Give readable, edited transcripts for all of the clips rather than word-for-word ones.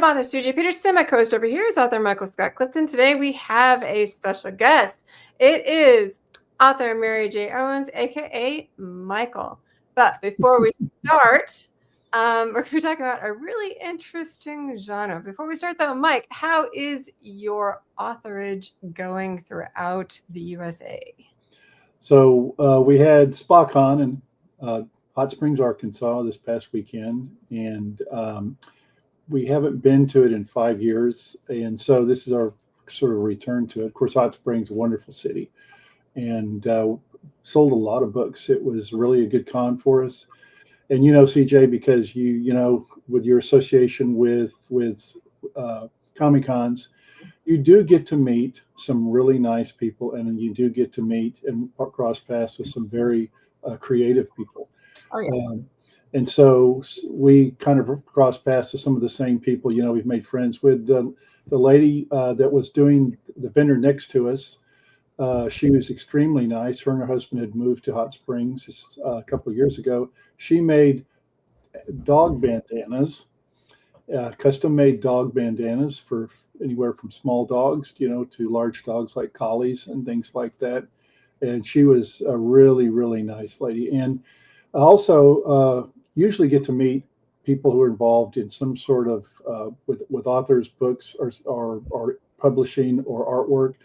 I'm author Susie Peterson. My co-host over here is author Michael Scott Clifton. Today we have a special guest. It is author Mary Jane Owen, aka Michael. But before we start, we're going to be talking about a really interesting genre. Before we start though, Mike, how is your authorage going throughout the USA? So we had SpaCon in Hot Springs, Arkansas this past weekend, and we haven't been to it in 5 years. And so this is our sort of return to it. Of course, Hot Springs, a wonderful city, and sold a lot of books. It was really a good con for us. And CJ, because you with your association with Comic Cons, you do get to meet some really nice people, and you do get to meet and cross paths with some very creative people. Oh, yeah. And so we kind of cross paths to some of the same people. We've made friends with the lady that was doing the vendor next to us. She was extremely nice. Her and her husband had moved to Hot Springs a couple of years ago. She made dog bandanas, custom-made dog bandanas for anywhere from small dogs, to large dogs like collies and things like that. And she was a really, really nice lady. And I also usually get to meet people who are involved in some sort of with authors' books or publishing or artwork.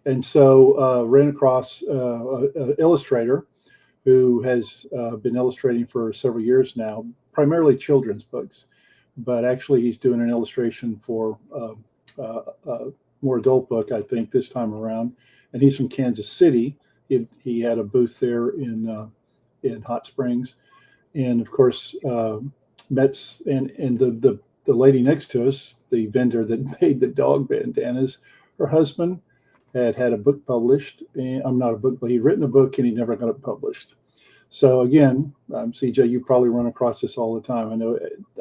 And so ran across an illustrator who has been illustrating for several years now, primarily children's books, but actually he's doing an illustration for a more adult book, I think, this time around. And he's from Kansas City. He had a booth there in Hot Springs, and of course, Mets and the lady next to us, the vendor that made the dog bandanas, her husband had a book published, and I'm not a book, but he'd written a book and he never got it published. So again, CJ, you probably run across this all the time.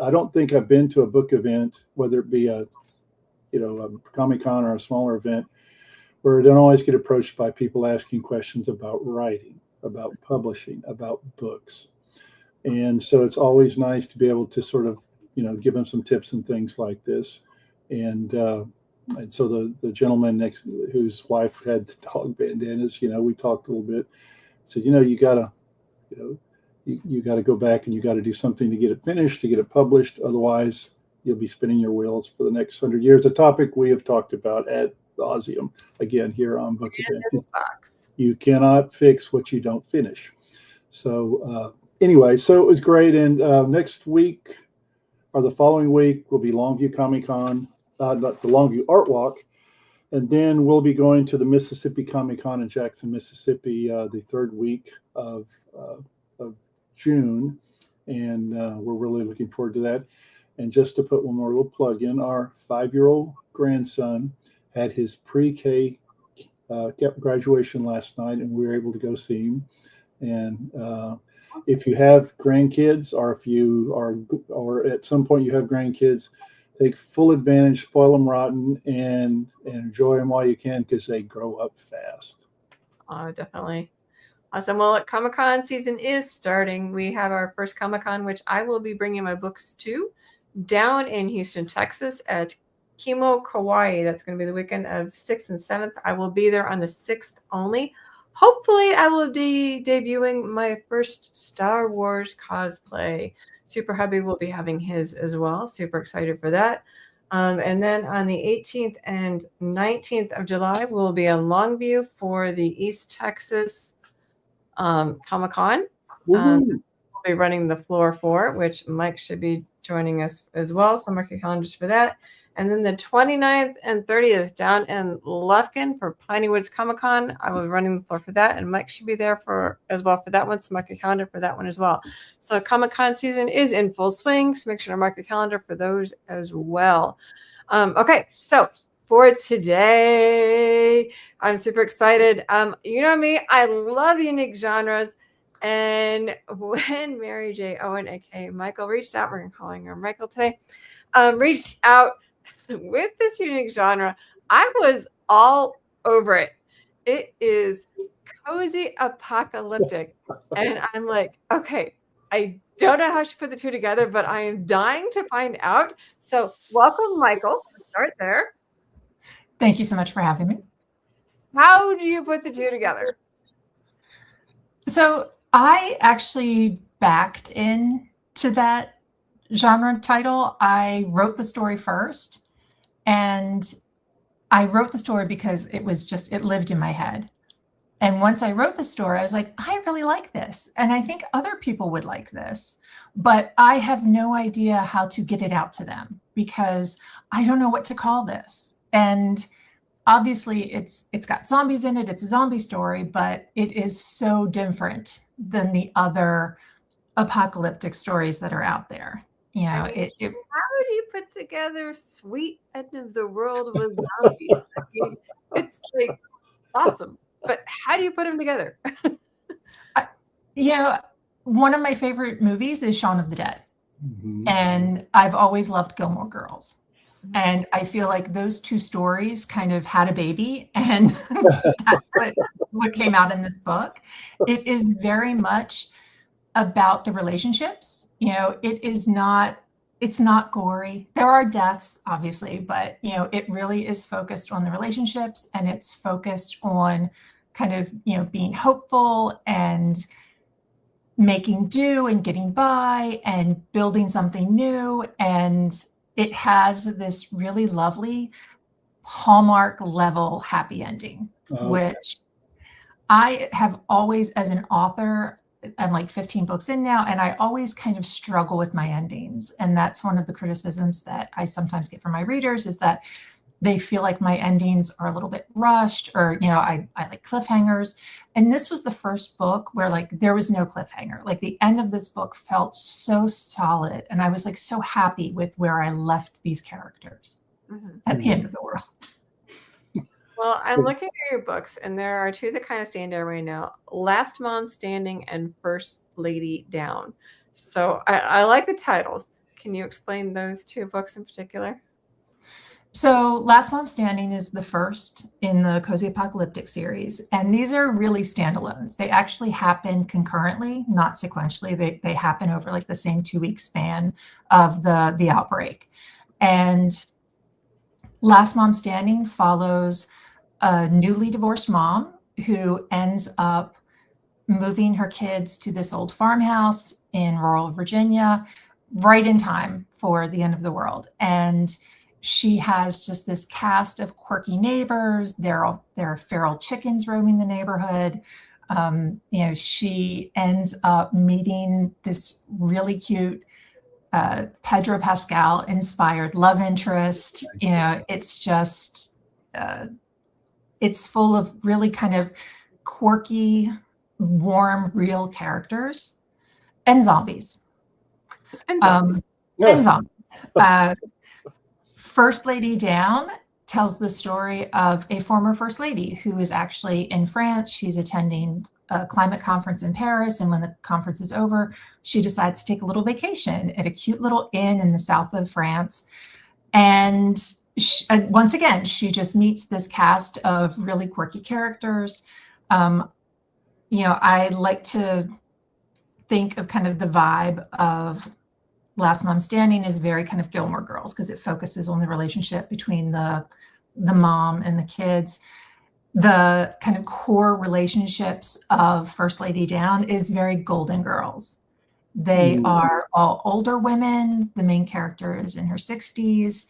I don't think I've been to a book event, whether it be a Comic Con or a smaller event, where I don't always get approached by people asking questions about writing, about publishing, about books. And so it's always nice to be able to sort of, give them some tips and things like this. And so the gentleman next, whose wife had the dog bandanas, we talked a little bit. Said, you gotta go back and you got to do something to get it finished, to get it published. Otherwise, you'll be spinning your wheels for the next 100 years. A topic we have talked about ad nauseum again here on Book Event. You cannot fix what you don't finish. So anyway, so it was great. And next week or the following week will be Longview Comic Con, the Longview Art Walk. And then we'll be going to the Mississippi Comic Con in Jackson, Mississippi, the third week of June. And we're really looking forward to that. And just to put one more little plug in, our 5-year-old grandson had his pre-K graduation last night, and we were able to go see him. And if you have grandkids, or at some point you have grandkids, take full advantage, spoil them rotten, and enjoy them while you can, because they grow up fast. Oh, definitely. Awesome. Well, Comic-Con season is starting. We have our first Comic-Con, which I will be bringing my books to, down in Houston, Texas at Kimo Kauai. That's going to be the weekend of 6th and 7th. I will be there on the 6th only. Hopefully, I will be debuting my first Star Wars cosplay. Super Hubby will be having his as well. Super excited for that. And then on the 18th and 19th of July, we'll be in Longview for the East Texas Comic-Con. We'll be running the floor for, which Mike should be joining us as well. So mark your calendars for that. And then the 29th and 30th down in Lufkin for Piney Woods Comic-Con. I will be running the floor for that, and Mike should be there as well for that one. So mark your calendar for that one as well. So Comic-Con season is in full swing, so make sure to mark your calendar for those as well. Okay, so for today, I'm super excited. You know me, I love unique genres. And when Mary Jane Owen, aka Michael, reached out, we're calling her Michael today, reached out with this unique genre, I was all over it. It is cozy apocalyptic. And I'm like, okay, I don't know how she put the two together, but I am dying to find out. So welcome, Michael. Let's start there. Thank you so much for having me. How do you put the two together? So I actually backed into that genre title. I wrote the story first, and I wrote the story because it lived in my head. And once I wrote the story, I was like, I really like this. And I think other people would like this, but I have no idea how to get it out to them because I don't know what to call this. And obviously it's got zombies in it. It's a zombie story, but it is so different than the other apocalyptic stories that are out there. You know, how do you put together sweet end of the world with zombies? I mean, it's like awesome. But how do you put them together? One of my favorite movies is Shaun of the Dead. Mm-hmm. And I've always loved Gilmore Girls. And I feel like those two stories kind of had a baby, and that's what came out in this book. It is very much about the relationships. It's not gory. There are deaths, obviously, but it really is focused on the relationships, and it's focused on kind of being hopeful and making do and getting by and building something new. And it has this really lovely Hallmark level happy ending, which I have always, as an author, I'm like 15 books in now, and I always kind of struggle with my endings. And that's one of the criticisms that I sometimes get from my readers, is that they feel like my endings are a little bit rushed, or, I like cliffhangers. And this was the first book where like there was no cliffhanger. Like the end of this book felt so solid. And I was like so happy with where I left these characters at the end of the world. Well, I'm looking at your books, and there are two that kind of stand out right now: Last Mom Standing and First Lady Down. So I like the titles. Can you explain those two books in particular? So Last Mom Standing is the first in the Cozy Apocalyptic series. And these are really standalones. They actually happen concurrently, not sequentially. They happen over like the same 2-week span of the outbreak. And Last Mom Standing follows a newly divorced mom who ends up moving her kids to this old farmhouse in rural Virginia, right in time for the end of the world. And she has just this cast of quirky neighbors. There are feral chickens roaming the neighborhood. She ends up meeting this really cute Pedro Pascal inspired love interest. It's just it's full of really kind of quirky, warm, real characters and zombies. And zombies. First Lady Down tells the story of a former First Lady who is actually in France. She's attending a climate conference in Paris. And when the conference is over, she decides to take a little vacation at a cute little inn in the south of France. And once again, she just meets this cast of really quirky characters. I like to think of kind of the vibe of Last Mom Standing is very kind of Gilmore Girls, because it focuses on the relationship between the mom and the kids. The kind of core relationships of First Lady Down is very Golden Girls. They are all older women. The main character is in her 60s.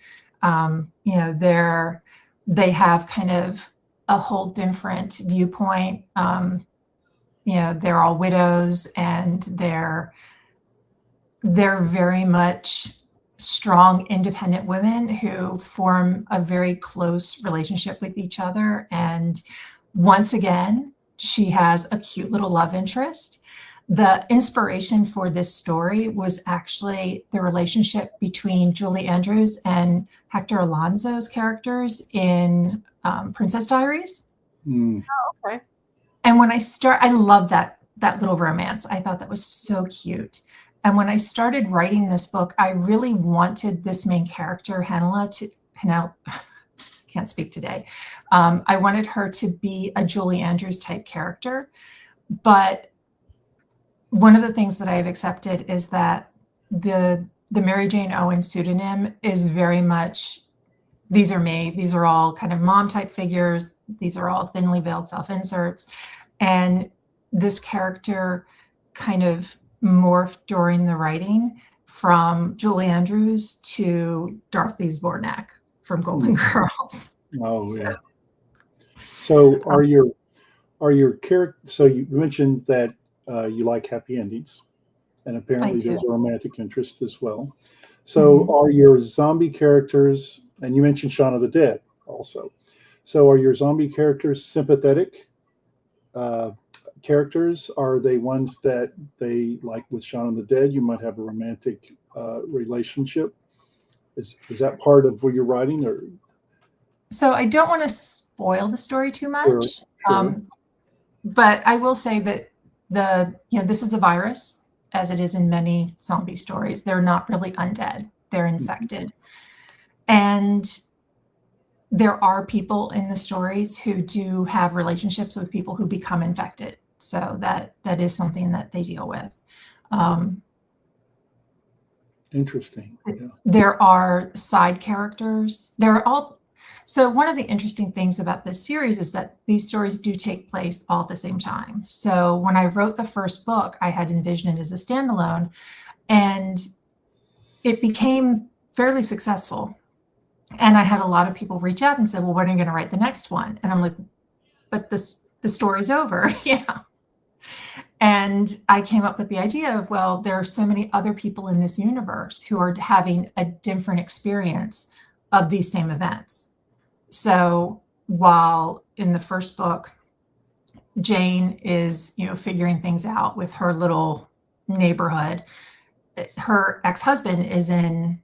They have kind of a whole different viewpoint. They're all widows, and they're very much strong, independent women who form a very close relationship with each other. And once again, she has a cute little love interest. The inspiration for this story was actually the relationship between Julie Andrews and Hector Alonso's characters in Princess Diaries. Oh, okay. And when I love that little romance. I thought that was so cute. And when I started writing this book, I really wanted this main character, Henel, can't speak today. I wanted her to be a Julie Andrews type character, but one of the things that I've accepted is that the Mary Jane Owen pseudonym is very much, these are me. These are all kind of mom type figures. These are all thinly veiled self-inserts. And this character kind of morphed during the writing from Julie Andrews to Dorothy Zbornak from Golden Girls. Oh, yeah. So are your character? So you mentioned that you like happy endings, and apparently there's a romantic interest as well. So are your zombie characters? And you mentioned Shaun of the Dead also. So are your zombie characters sympathetic characters? Are they ones that they, like with Shaun of the Dead, you might have a romantic relationship? Is that part of what you're writing, or? So I don't want to spoil the story too much, Sure. but I will say that this is a virus, as it is in many zombie stories. They're not really undead; they're infected, and there are people in the stories who do have relationships with people who become infected. So that is something that they deal with. Interesting. Yeah. There are side characters. So one of the interesting things about this series is that these stories do take place all at the same time. So when I wrote the first book, I had envisioned it as a standalone, and it became fairly successful. And I had a lot of people reach out and say, well, when are you going to write the next one? And I'm like, but the story's over. Yeah. And I came up with the idea of, well, there are so many other people in this universe who are having a different experience of these same events. So while in the first book, Jane is, figuring things out with her little neighborhood, her ex-husband is in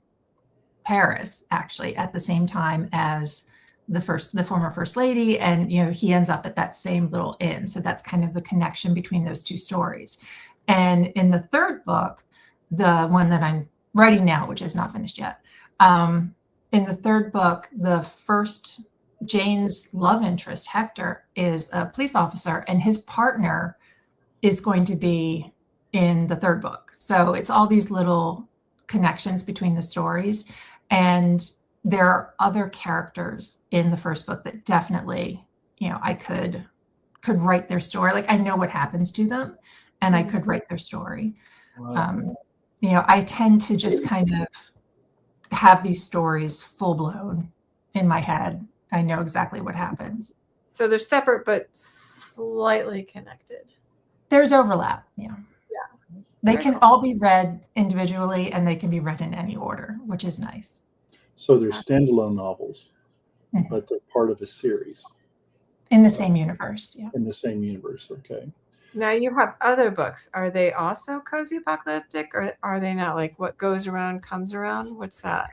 Paris, actually, at the same time as the former first lady, and he ends up at that same little inn. So that's kind of the connection between those two stories. And in the third book, the one that I'm writing now, which is not finished yet, in the third book, the first Jane's love interest, Hector, is a police officer, and his partner is going to be in the third book. So it's all these little connections between the stories. And there are other characters in the first book that definitely, I could write their story. Like, I know what happens to them, and I could write their story. Wow. I tend to just kind of have these stories full blown in my head. I know exactly what happens. So they're separate but slightly connected. There's overlap. Yeah. They Very can cool. all be read individually, and they can be read in any order, which is nice. So they're standalone novels, but they're part of a series. In the same universe, yeah. In the same universe, okay. Now you have other books. Are they also cozy apocalyptic, or are they not? Like, what goes around comes around? What's that?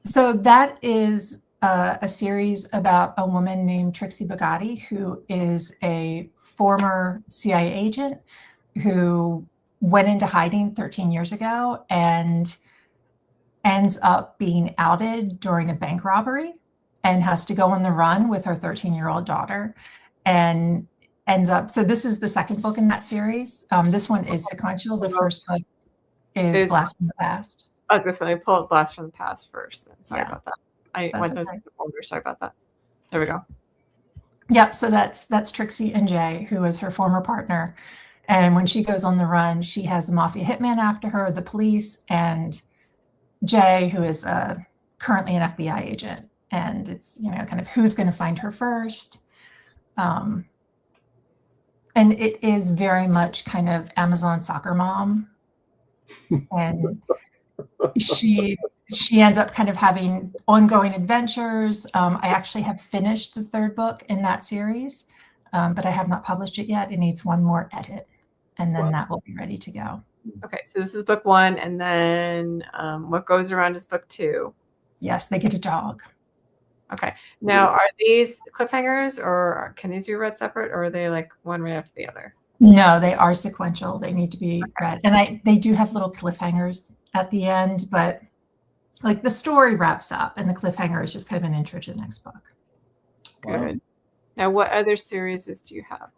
So that is a series about a woman named Trixie Bugatti, who is a former CIA agent who went into hiding 13 years ago and ends up being outed during a bank robbery and has to go on the run with her 13-year-old daughter, and ends up, so this is the second book in that series. This one is sequential. The first book is Blast from the Past. I was going to say, pull up Blast from the Past first. Then. Sorry about that. I That's went those okay. older. Sorry about that. There we go. Yep. So that's Trixie and Jay, who is her former partner. And when she goes on the run, she has a mafia hitman after her, the police, and Jay, who is currently an FBI agent. And it's, kind of who's going to find her first. And it is very much kind of Amazon soccer mom. And she ends up kind of having ongoing adventures. I actually have finished the third book in that series, but I have not published it yet. It needs one more edit, and then that will be ready to go. Okay, so this is book one, and then what goes around is book two. Yes, they get a dog. Okay. Now, are these cliffhangers, or can these be read separate, or are they like one right after the other? No, they are sequential. They need to be read. And they do have little cliffhangers at the end, but like the story wraps up and the cliffhanger is just kind of an intro to the next book. Good. Now, what other series do you have?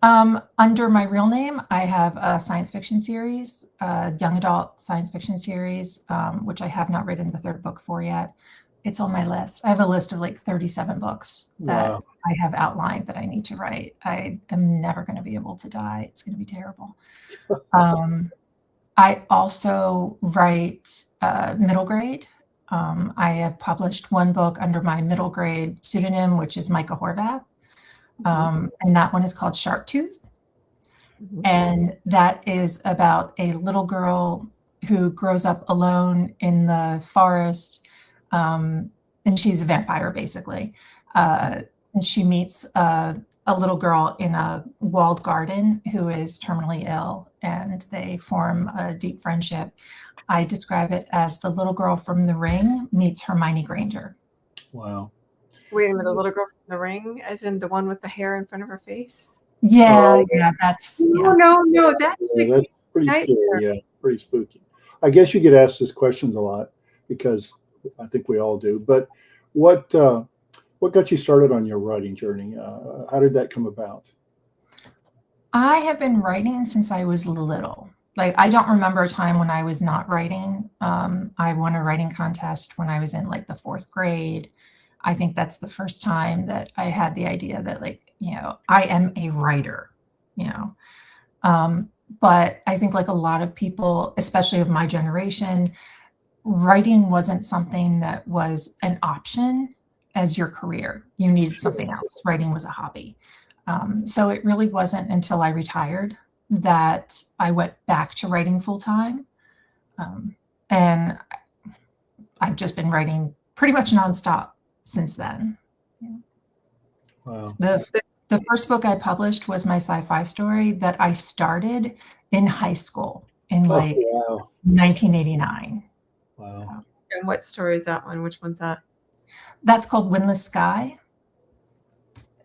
Under my real name, I have a science fiction series, a young adult science fiction series, which I have not written the third book for yet. It's on my list. I have a list of like 37 books that Wow. I have outlined that I need to write. I am never going to be able to die. It's going to be terrible. I also write middle grade. I have published one book under my middle grade pseudonym, which is Micah Horvath. And that one is called Sharp Tooth. And that is about a little girl who grows up alone in the forest. And she's a vampire, basically. And she meets a little girl in a walled garden who is terminally ill, and they form a deep friendship. I describe it as the little girl from The Ring meets Hermione Granger. Wow. Wait a minute, the little girl from The Ring, as in the one with the hair in front of her face? Yeah, that's No, that's That's pretty scary. Yeah, pretty spooky. I guess you get asked these questions a lot because I think we all do. But what got you started on your writing journey? How did that come about? I have been writing since I was little. Like, I don't remember a time when I was not writing. I won a writing contest when I was in like the 4th grade. I think that's the first time that I had the idea that, like, I am a writer, But I think, like a lot of people, especially of my generation, writing wasn't something that was an option as your career. You needed something else. Writing was a hobby. So it really wasn't until I retired that I went back to writing full time. And I've just been writing pretty much nonstop since then. Wow. The first book I published was my sci-fi story that I started in high school in 1989. Wow. So, And what story is that one? Which one's that? that's called Windless Sky.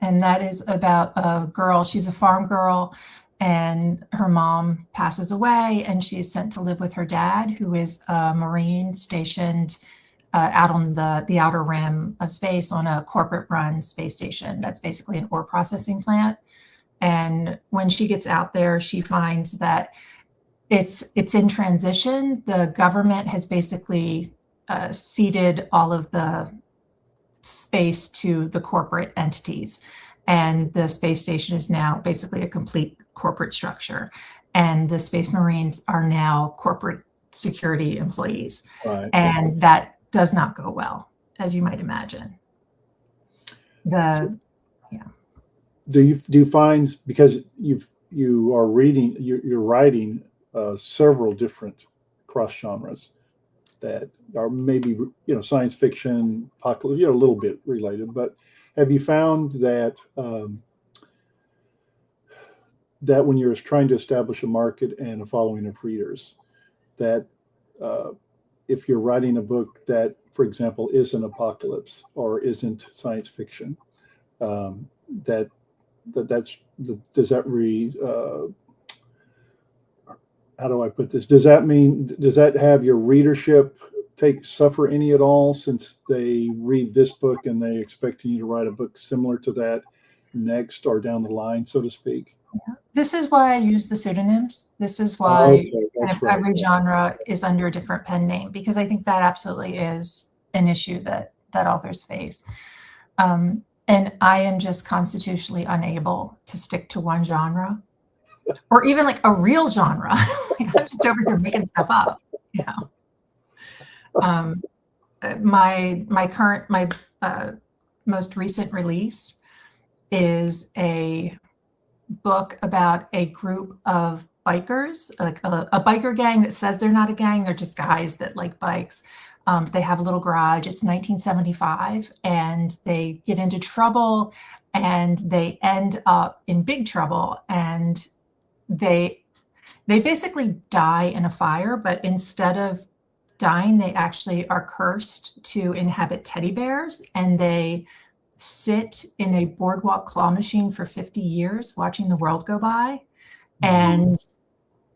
And that is about a girl. She's a farm girl, and her mom passes away, and she is sent to live with her dad, who is a Marine stationed out on the outer rim of space on a corporate-run space station. That's basically an ore processing plant. And when she gets out there, she finds that it's in transition. The government has basically ceded all of the space to the corporate entities, and the space station is now basically a complete corporate structure, and the Space Marines are now corporate security employees. Right. And that does not go well, as you might imagine. Do you find, because you're writing several different cross genres that are maybe science fiction, apocalypse, a little bit related, but have you found that that when you're trying to establish a market and a following of readers, that if you're writing a book that, for example, isn't apocalypse or isn't science fiction, does how do I put this? Does that have your readership suffer any at all, since they read this book and they expecting you to write a book similar to that next or down the line, so to speak? Yeah. This is why I use the pseudonyms. This is why every genre is under a different pen name, because I think that absolutely is an issue that authors face. And I am just constitutionally unable to stick to one genre, or even like a real genre. I'm just over here making stuff up, My most recent release is a book about a group of bikers, like a biker gang that says they're not a gang, they're just guys that like bikes. They have a little garage. It's 1975, and they get into trouble, and they end up in big trouble, and they basically die in a fire, but instead of dying, they actually are cursed to inhabit teddy bears, and they sit in a boardwalk claw machine for 50 years watching the world go by. And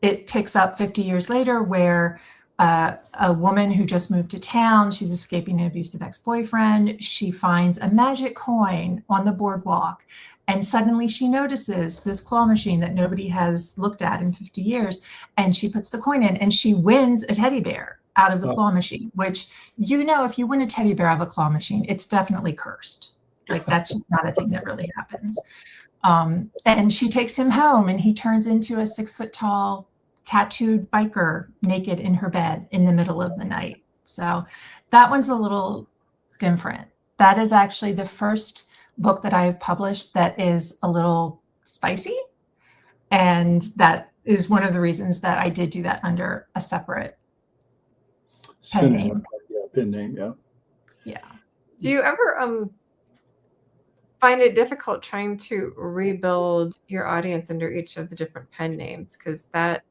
it picks up 50 years later, where a woman who just moved to town. She's escaping an abusive ex-boyfriend. She finds a magic coin on the boardwalk, and suddenly she notices this claw machine that nobody has looked at in 50 years. And she puts the coin in, and she wins a teddy bear out of the claw machine, which, you know, if you win a teddy bear out of a claw machine, it's definitely cursed. Like, that's just not a thing that really happens. And she takes him home, and he turns into a 6-foot-tall tattooed biker naked in her bed in the middle of the night. So that one's a little different. That is actually the first book that I have published that is a little spicy. And that is one of the reasons that I did do that under a separate pen name. Yeah, pen name, yeah. Yeah. Do you ever find it difficult trying to rebuild your audience under each of the different pen names? Because that,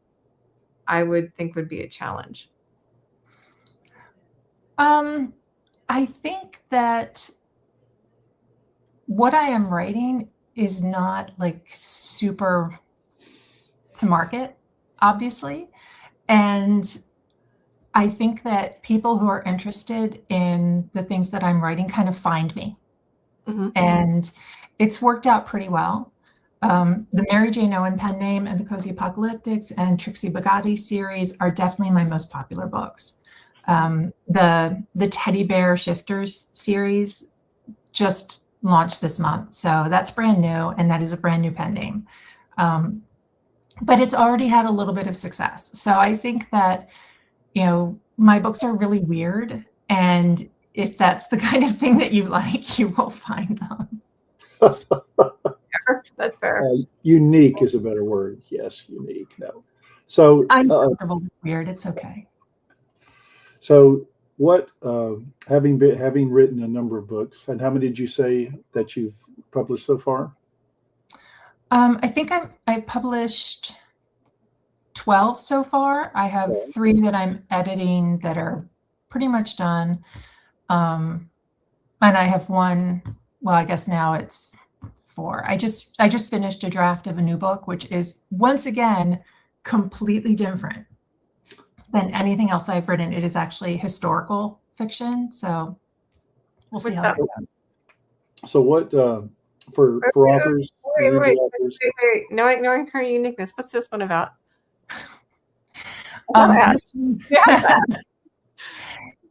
I would think, would be a challenge. I think that what I am writing is not like super to market, obviously. And I think that people who are interested in the things that I'm writing kind of find me. Mm-hmm. And it's worked out pretty well. The Mary Jane Owen pen name and the Cozy Apocalyptics and Trixie Bugatti series are definitely my most popular books. The Teddy Bear Shifters series just launched this month, so that's brand new, and that is a brand new pen name. But it's already had a little bit of success. So I think that, you know, my books are really weird, and if that's the kind of thing that you like, you will find them. That's fair. Unique is a better word. Yes, unique. No. So I'm comfortable with weird. It's okay. So what, having written a number of books, and how many did you say that you've published so far? I think I've published 12 so far. I have 3 that I'm editing that are pretty much done. And I have 1, well, I guess now it's 4. I just finished a draft of a new book, which is, once again, completely different than anything else I've written. It is actually historical fiction. So we'll see how that goes. So what, for authors? Wait. Knowing her uniqueness, what's this one about?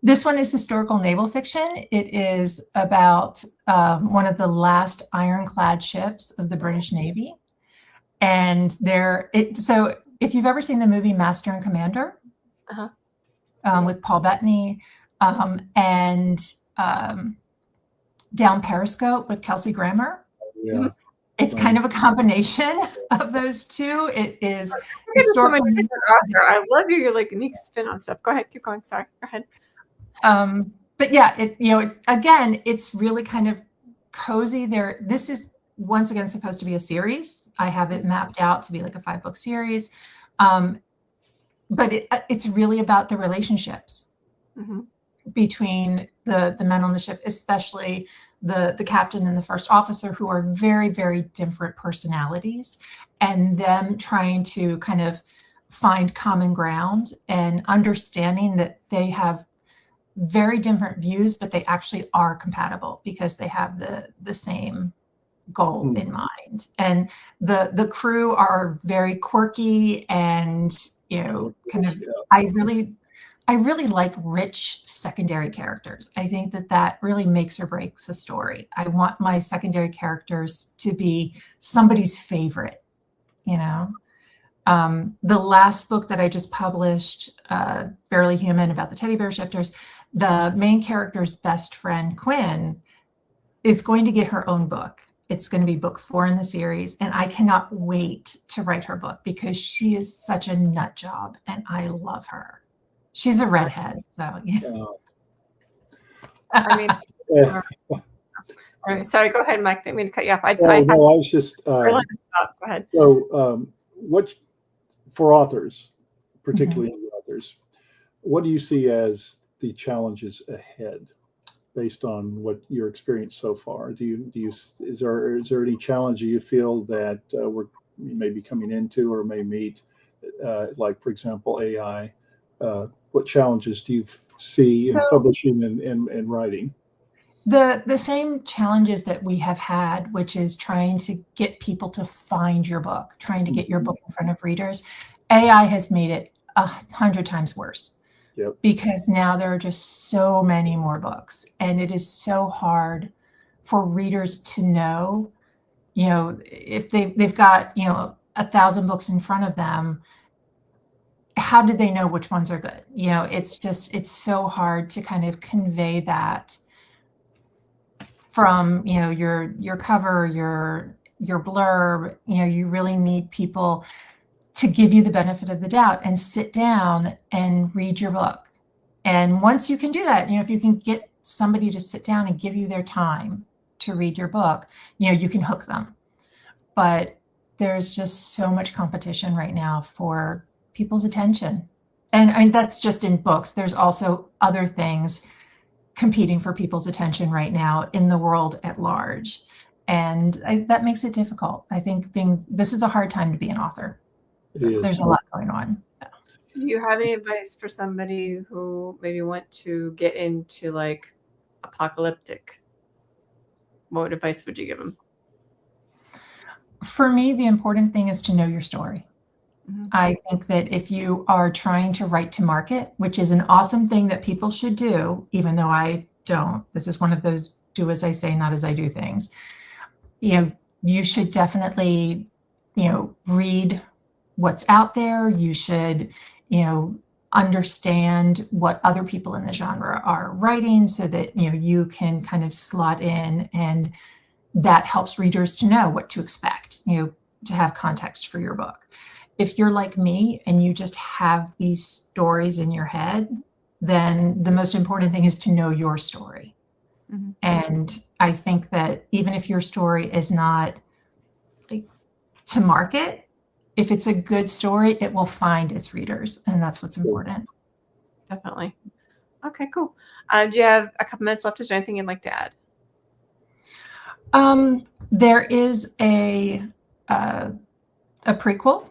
This one is historical naval fiction. It is about one of the last ironclad ships of the British Navy. And so if you've ever seen the movie Master and Commander, with Paul Bettany, and Down Periscope with Kelsey Grammer. Yeah. It's kind of a combination of those two. It is historical. I love your like unique spin on stuff. Go ahead, keep going. Sorry, go ahead. But yeah, it's really kind of cozy. This is once again supposed to be a series. I have it mapped out to be like a 5-book series. But it's really about the relationships between the men on the ship, especially the captain and the first officer, who are very, very different personalities, and them trying to kind of find common ground and understanding that they have very different views, but they actually are compatible because they have the same goal in mind. And the crew are very quirky and, kind of, I really like rich secondary characters. I think that really makes or breaks a story. I want my secondary characters to be somebody's favorite, The last book that I just published, Barely Human, about the teddy bear shifters, the main character's best friend, Quinn, is going to get her own book. It's going to be book 4 in the series. And I cannot wait to write her book because she is such a nut job and I love her. She's a redhead, so yeah. I mean, sorry, go ahead, Mike. Didn't mean to cut you off. I was just. Go ahead. So, what for authors, particularly authors, what do you see as the challenges ahead, based on what your experience so far? Is there any challenge you feel that we may be coming into or may meet, like for example AI? what challenges do you see in So- publishing and writing? The same challenges that we have had, which is trying to get people to find your book, trying to get your book in front of readers. AI has made it 100 times worse. Yep. Because now there are just so many more books, and it is so hard for readers to know, if they've got 1,000 books in front of them, how do they know which ones are good? It's so hard to kind of convey that from your cover, your blurb. You really need people to give you the benefit of the doubt and sit down and read your book. And once you can do that, if you can get somebody to sit down and give you their time to read your book, you can hook them. But there's just so much competition right now for people's attention. And I mean, that's just in books. There's also other things competing for people's attention right now in the world at large. And that makes it difficult. I think this is a hard time to be an author. It is. There's a lot going on. Do you have any advice for somebody who maybe want to get into like apocalyptic? What advice would you give them? For me, the important thing is to know your story. Mm-hmm. I think that if you are trying to write to market, which is an awesome thing that people should do, even though I don't, this is one of those do as I say, not as I do things. You should definitely, read what's out there. You should, understand what other people in the genre are writing so that, you can kind of slot in, and that helps readers to know what to expect, to have context for your book. If you're like me and you just have these stories in your head, then the most important thing is to know your story. Mm-hmm. And I think that even if your story is not like to market, if it's a good story, it will find its readers, and that's what's important. Definitely. Okay, cool. Do you have a couple minutes left? Is there anything you'd like to add? There is a prequel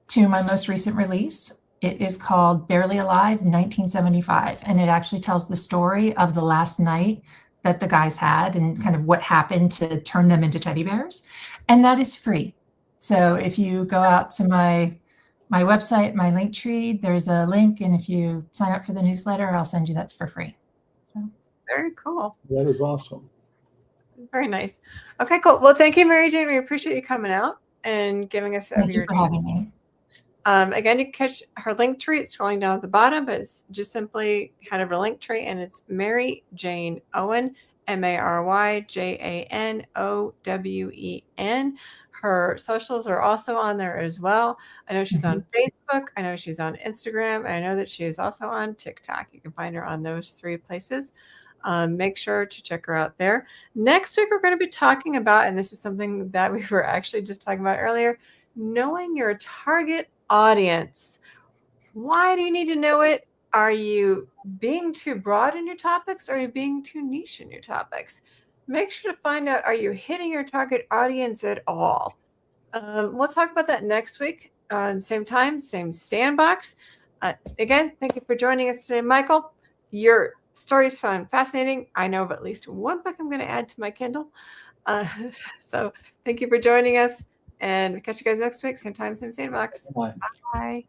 to my most recent release. It is called Barely Alive, 1975, and it actually tells the story of the last night that the guys had and kind of what happened to turn them into teddy bears, and that is free. So if you go out to my website, my Linktree, there's a link, and if you sign up for the newsletter, I'll send you that's for free. So very cool. That is awesome. Very nice. Okay, cool. Well, thank you, Mary Jane. We appreciate you coming out and giving us Thank you for having me. Again, you can catch her Linktree. It's scrolling down at the bottom, but it's just simply head over to Linktree, and it's Mary Jane Owen, MaryJaneOwen. Her socials are also on there as well. I know she's on Facebook. I know she's on Instagram. And I know that she is also on TikTok. You can find her on those 3 places. Make sure to check her out there. Next week, we're going to be talking about, and this is something that we were actually just talking about earlier, knowing your target audience. Why do you need to know it? Are you being too broad in your topics? Or are you being too niche in your topics? Make sure to find out, are you hitting your target audience at all? We'll talk about that next week. Same time, same sandbox. Again, thank you for joining us today, Michael. Your stories sound fascinating. I know of at least one book I'm going to add to my Kindle. So thank you for joining us, and catch you guys next week. Same time, same sandbox. Bye. Bye.